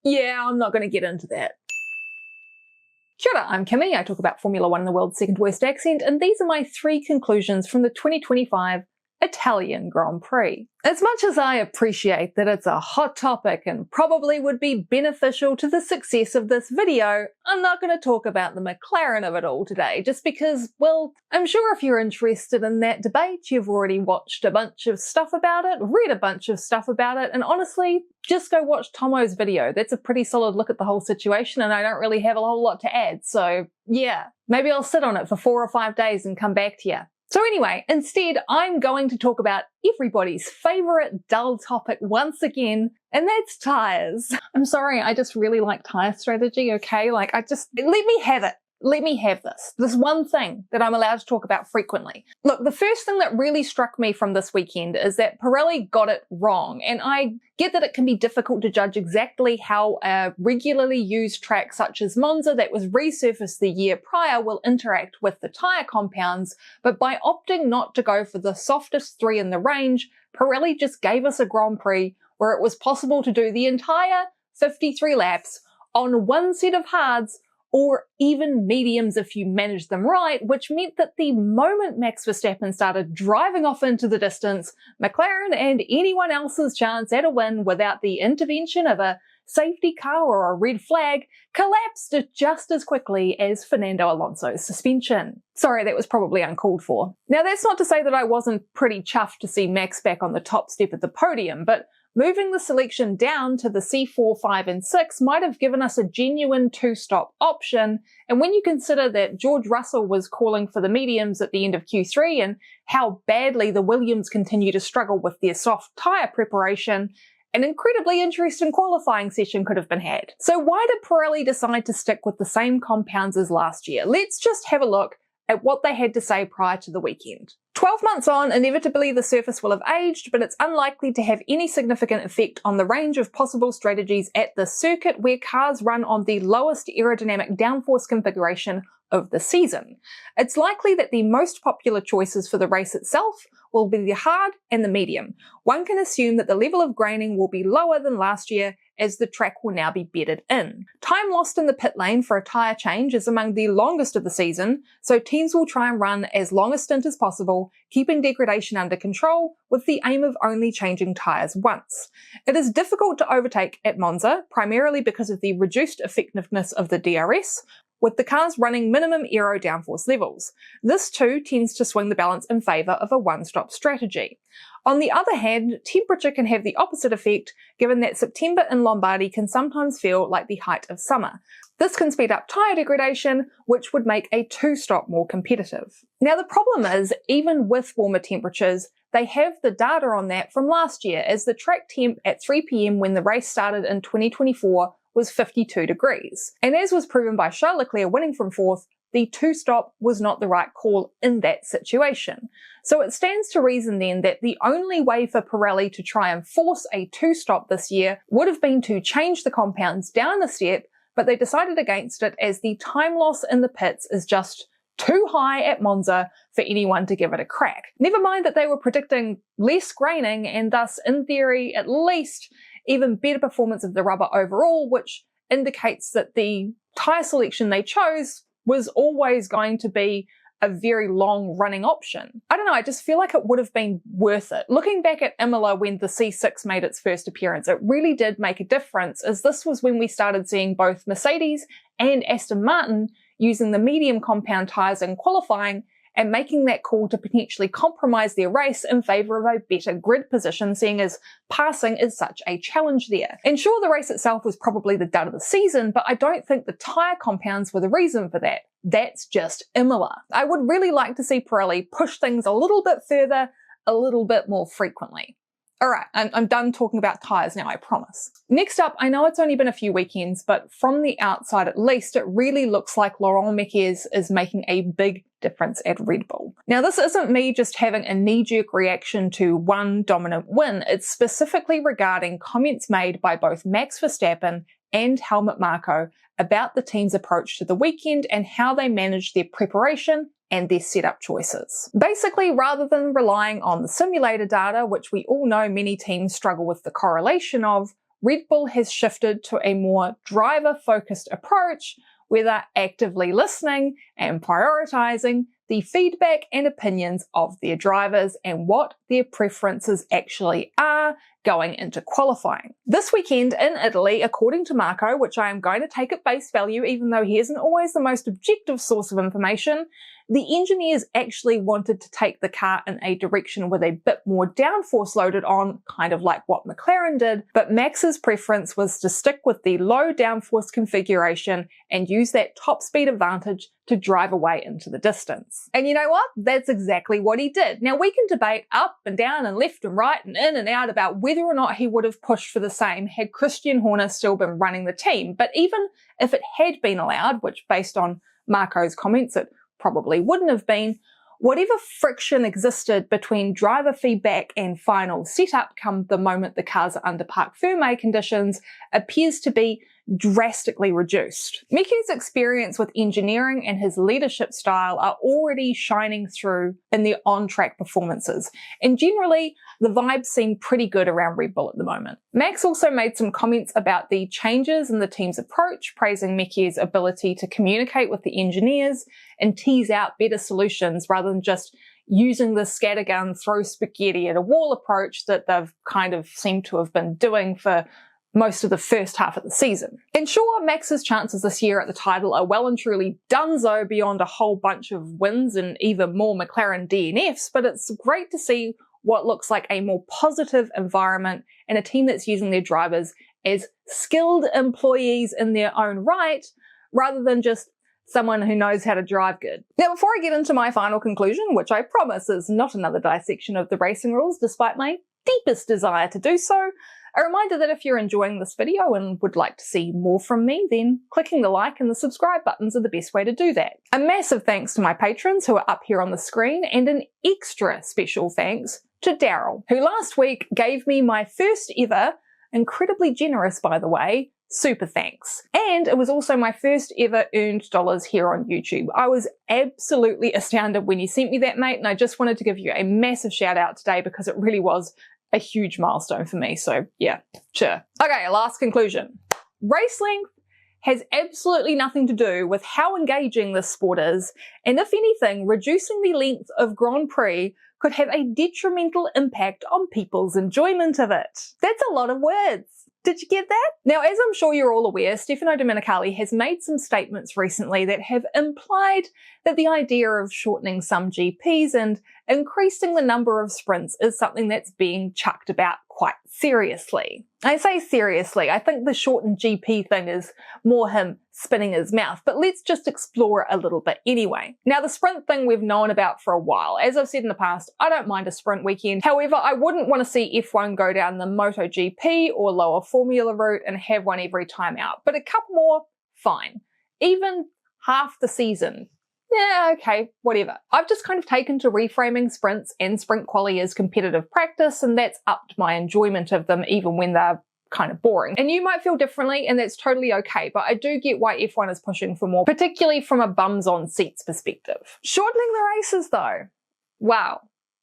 yeah, I'm not going to get into that. Kia ora, I'm Kimmy. I talk about Formula One in the world's second worst accent, and these are my 3 conclusions from the 2025 Italian Grand Prix. As much as I appreciate that it's a hot topic and probably would be beneficial to the success of this video, I'm not going to talk about the McLaren of it all today, just because, well, I'm sure if you're interested in that debate, you've already watched a bunch of stuff about it, read a bunch of stuff about it, and honestly, just go watch Tomo's video. That's a pretty solid look at the whole situation, and I don't really have a whole lot to add, so yeah. Maybe I'll sit on it for 4 or 5 days and come back to you. So anyway, instead, I'm going to talk about everybody's favourite dull topic once again, and that's tyres. I'm sorry, I just really like tyre strategy, okay? Like, let me have it. Let me have this. This one thing that I'm allowed to talk about frequently. Look, the first thing that really struck me from this weekend is that Pirelli got it wrong. And I get that it can be difficult to judge exactly how a regularly used track such as Monza that was resurfaced the year prior will interact with the tyre compounds. But by opting not to go for the softest 3 in the range, Pirelli just gave us a Grand Prix where it was possible to do the entire 53 laps on one set of hards, or even mediums if you manage them right, which meant that the moment Max Verstappen started driving off into the distance, McLaren and anyone else's chance at a win without the intervention of a safety car or a red flag collapsed just as quickly as Fernando Alonso's suspension. Sorry, that was probably uncalled for. Now, that's not to say that I wasn't pretty chuffed to see Max back on the top step of the podium, but moving the selection down to the C4, 5 and 6 might have given us a genuine 2-stop option, and when you consider that George Russell was calling for the mediums at the end of Q3 and how badly the Williams continue to struggle with their soft tyre preparation, an incredibly interesting qualifying session could have been had. So why did Pirelli decide to stick with the same compounds as last year? Let's just have a look at what they had to say prior to the weekend. 12 months on, inevitably the surface will have aged, but it's unlikely to have any significant effect on the range of possible strategies at the circuit where cars run on the lowest aerodynamic downforce configuration of the season. It's likely that the most popular choices for the race itself will be the hard and the medium. One can assume that the level of graining will be lower than last year as the track will now be bedded in. Time lost in the pit lane for a tyre change is among the longest of the season, so teams will try and run as long a stint as possible, keeping degradation under control with the aim of only changing tyres once. It is difficult to overtake at Monza, primarily because of the reduced effectiveness of the DRS, with the cars running minimum aero downforce levels. This too tends to swing the balance in favour of a one-stop strategy. On the other hand, temperature can have the opposite effect, given that September in Lombardy can sometimes feel like the height of summer. This can speed up tyre degradation, which would make a 2-stop more competitive. Now the problem is, even with warmer temperatures, they have the data on that from last year, as the track temp at 3 PM when the race started in 2024 was 52 degrees. And as was proven by Charles Leclerc winning from 4th, the 2-stop was not the right call in that situation. So it stands to reason then that the only way for Pirelli to try and force a 2-stop this year would have been to change the compounds down a step, but they decided against it as the time loss in the pits is just too high at Monza for anyone to give it a crack. Never mind that they were predicting less graining and thus, in theory, at least even better performance of the rubber overall, which indicates that the tyre selection they chose was always going to be a very long running option. I don't know, I just feel like it would have been worth it. Looking back at Imola when the C6 made its first appearance, it really did make a difference, as this was when we started seeing both Mercedes and Aston Martin using the medium compound tyres in qualifying and making that call to potentially compromise their race in favour of a better grid position, seeing as passing is such a challenge there. And sure, the race itself was probably the dud of the season, but I don't think the tyre compounds were the reason for that. That's just Imola. I would really like to see Pirelli push things a little bit further, a little bit more frequently. Alright, I'm done talking about tyres now, I promise. Next up, I know it's only been a few weekends, but from the outside at least, it really looks like Laurent Mekies is making a big difference at Red Bull. Now, this isn't me just having a knee-jerk reaction to one dominant win. It's specifically regarding comments made by both Max Verstappen and Helmut Marko about the team's approach to the weekend and how they managed their preparation and their setup choices. Basically, rather than relying on the simulator data, which we all know many teams struggle with the correlation of, Red Bull has shifted to a more driver-focused approach where they're actively listening and prioritizing the feedback and opinions of their drivers and what their preferences actually are going into qualifying. This weekend in Italy, according to Marco, which I am going to take at face value even though he isn't always the most objective source of information, the engineers actually wanted to take the car in a direction with a bit more downforce loaded on, kind of like what McLaren did, but Max's preference was to stick with the low downforce configuration and use that top speed advantage to drive away into the distance. And you know what? That's exactly what he did. Now we can debate up and down and left and right and in and out about whether or not he would have pushed for the same had Christian Horner still been running the team, but even if it had been allowed, which based on Marco's comments it probably wouldn't have been, whatever friction existed between driver feedback and final setup come the moment the cars are under parc fermé conditions appears to be drastically reduced. Mickey's experience with engineering and his leadership style are already shining through in their on-track performances, and generally the vibes seem pretty good around Red Bull at the moment. Max also made some comments about the changes in the team's approach, praising Mickey's ability to communicate with the engineers and tease out better solutions rather than just using the scattergun, throw spaghetti at a wall approach that they've kind of seemed to have been doing for most of the first half of the season. And sure, Max's chances this year at the title are well and truly donezo beyond a whole bunch of wins and even more McLaren DNFs, but it's great to see what looks like a more positive environment and a team that's using their drivers as skilled employees in their own right, rather than just someone who knows how to drive good. Now, before I get into my final conclusion, which I promise is not another dissection of the racing rules, despite my deepest desire to do so, a reminder that if you're enjoying this video and would like to see more from me, then clicking the like and the subscribe buttons are the best way to do that. A massive thanks to my patrons who are up here on the screen, and an extra special thanks to Daryl, who last week gave me my first ever, incredibly generous by the way, super thanks. And it was also my first ever earned dollars here on YouTube. I was absolutely astounded when you sent me that, mate, and I just wanted to give you a massive shout out today because it really was a huge milestone for me. So yeah, sure. Okay, last conclusion. Race length has absolutely nothing to do with how engaging this sport is, and if anything, reducing the length of Grand Prix could have a detrimental impact on people's enjoyment of it. That's a lot of words. Did you get that? Now, as I'm sure you're all aware, Stefano Domenicali has made some statements recently that have implied that the idea of shortening some GPs and increasing the number of sprints is something that's being chucked about quite seriously. I say seriously, I think the shortened GP thing is more him spinning his mouth, but let's just explore it a little bit anyway. Now, the sprint thing we've known about for a while. As I've said in the past, I don't mind a sprint weekend. However, I wouldn't want to see F1 go down the MotoGP or lower formula route and have one every time out. But a couple more, fine. Even half the season, yeah, okay, whatever. I've just kind of taken to reframing sprints and sprint quali as competitive practice, and that's upped my enjoyment of them even when they're kind of boring. And you might feel differently, and that's totally okay, but I do get why F1 is pushing for more, particularly from a bums on seats perspective. Shortening the races though, wow.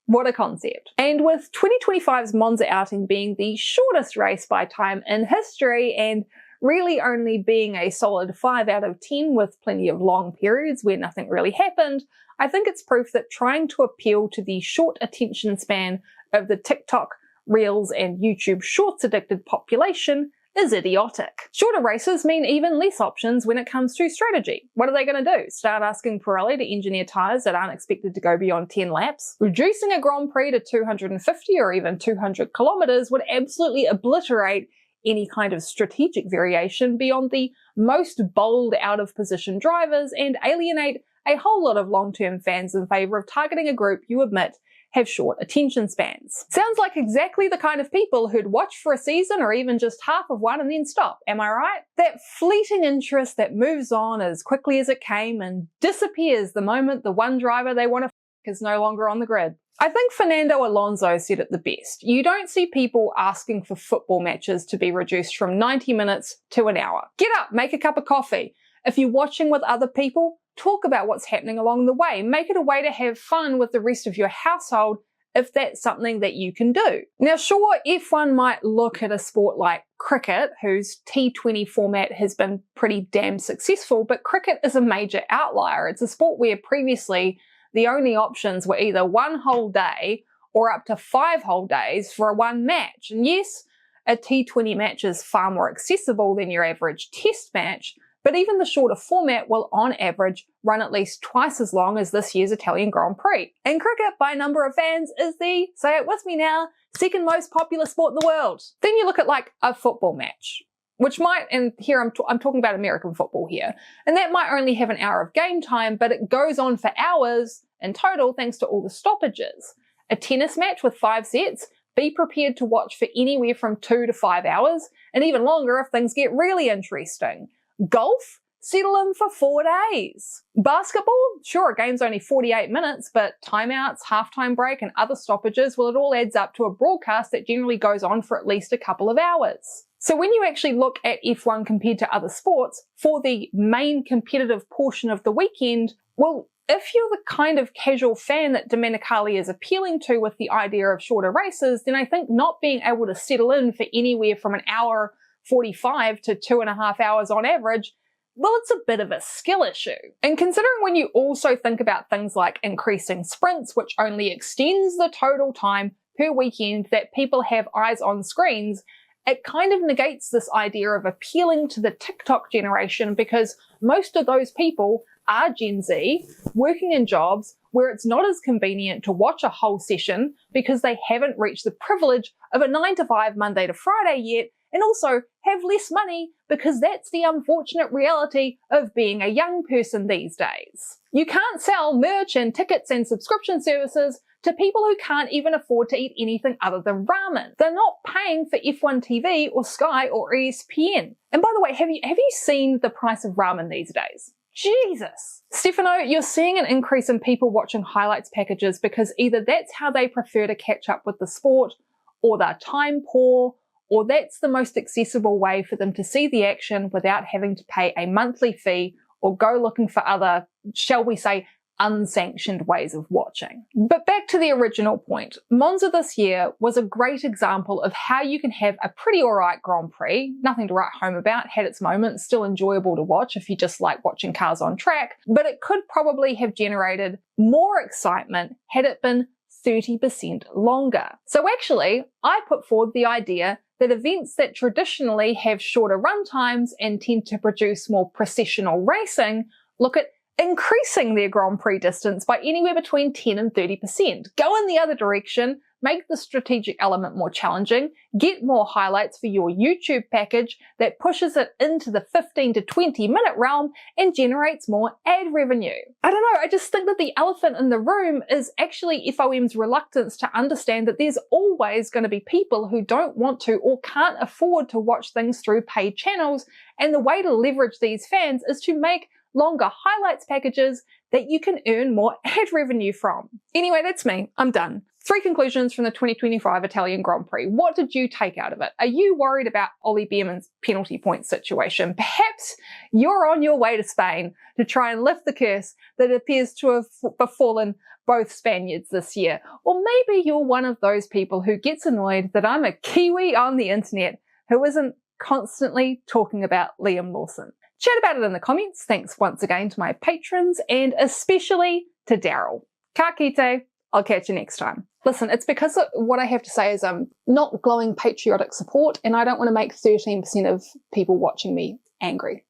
What a concept. And with 2025's Monza outing being the shortest race by time in history, and really only being a solid 5 out of 10 with plenty of long periods where nothing really happened, I think it's proof that trying to appeal to the short attention span of the TikTok, Reels and YouTube Shorts addicted population is idiotic. Shorter races mean even less options when it comes to strategy. What are they going to do? Start asking Pirelli to engineer tyres that aren't expected to go beyond 10 laps? Reducing a Grand Prix to 250 or even 200 kilometres would absolutely obliterate any kind of strategic variation beyond the most bold out-of-position drivers and alienate a whole lot of long-term fans in favour of targeting a group you admit have short attention spans. Sounds like exactly the kind of people who'd watch for a season or even just half of one and then stop, am I right? That fleeting interest that moves on as quickly as it came and disappears the moment the one driver they want to is no longer on the grid. I think Fernando Alonso said it the best. You don't see people asking for football matches to be reduced from 90 minutes to an hour. Get up, make a cup of coffee. If you're watching with other people, talk about what's happening along the way. Make it a way to have fun with the rest of your household if that's something that you can do. Now, sure, F1 might look at a sport like cricket, whose T20 format has been pretty damn successful, but cricket is a major outlier. It's a sport where previously the only options were either one whole day or up to 5 whole days for one match. And yes, a T20 match is far more accessible than your average test match, but even the shorter format will on average run at least twice as long as this year's Italian Grand Prix. And cricket, by number of fans, is the, say it with me now, second most popular sport in the world. Then you look at like a football match, which might, and here I'm talking about American football here, and that might only have an hour of game time, but it goes on for hours in total thanks to all the stoppages. A tennis match with 5 sets, be prepared to watch for anywhere from 2 to 5 hours, and even longer if things get really interesting. Golf? Settle in for 4 days. Basketball? Sure, a game's only 48 minutes, but timeouts, halftime break, and other stoppages, well, it all adds up to a broadcast that generally goes on for at least a couple of hours. So when you actually look at F1 compared to other sports, for the main competitive portion of the weekend, well, if you're the kind of casual fan that Domenicali is appealing to with the idea of shorter races, then I think not being able to settle in for anywhere from an hour 45 to 2.5 hours on average, well, it's a bit of a skill issue. And considering when you also think about things like increasing sprints, which only extends the total time per weekend that people have eyes on screens, it kind of negates this idea of appealing to the TikTok generation, because most of those people are Gen Z, working in jobs where it's not as convenient to watch a whole session because they haven't reached the privilege of a 9 to 5 Monday to Friday yet, and also have less money because that's the unfortunate reality of being a young person these days. You can't sell merch and tickets and subscription services to people who can't even afford to eat anything other than ramen. They're not paying for F1 TV or Sky or ESPN. And by the way, have you seen the price of ramen these days? Jesus. Stefano, you're seeing an increase in people watching highlights packages because either that's how they prefer to catch up with the sport, or they're time poor, or that's the most accessible way for them to see the action without having to pay a monthly fee or go looking for other, shall we say, unsanctioned ways of watching. But back to the original point, Monza this year was a great example of how you can have a pretty alright Grand Prix, nothing to write home about, had its moments, still enjoyable to watch if you just like watching cars on track, but it could probably have generated more excitement had it been 30% longer. So actually, I put forward the idea that events that traditionally have shorter run times and tend to produce more processional racing look at increasing their Grand Prix distance by anywhere between 10 and 30%. Go in the other direction, make the strategic element more challenging, get more highlights for your YouTube package that pushes it into the 15 to 20 minute realm and generates more ad revenue. I don't know, I just think that the elephant in the room is actually FOM's reluctance to understand that there's always going to be people who don't want to or can't afford to watch things through paid channels, and the way to leverage these fans is to make longer highlights packages that you can earn more ad revenue from. Anyway, that's me. I'm done. 3 conclusions from the 2025 Italian Grand Prix. What did you take out of it? Are you worried about Ollie Behrman's penalty point situation? Perhaps you're on your way to Spain to try and lift the curse that appears to have befallen both Spaniards this year. Or maybe you're one of those people who gets annoyed that I'm a Kiwi on the internet who isn't constantly talking about Liam Lawson. Chat about it in the comments. Thanks once again to my patrons, and especially to Daryl. Ka kite. I'll catch you next time. Listen, it's because what I have to say is not glowing patriotic support, and I don't want to make 13% of people watching me angry.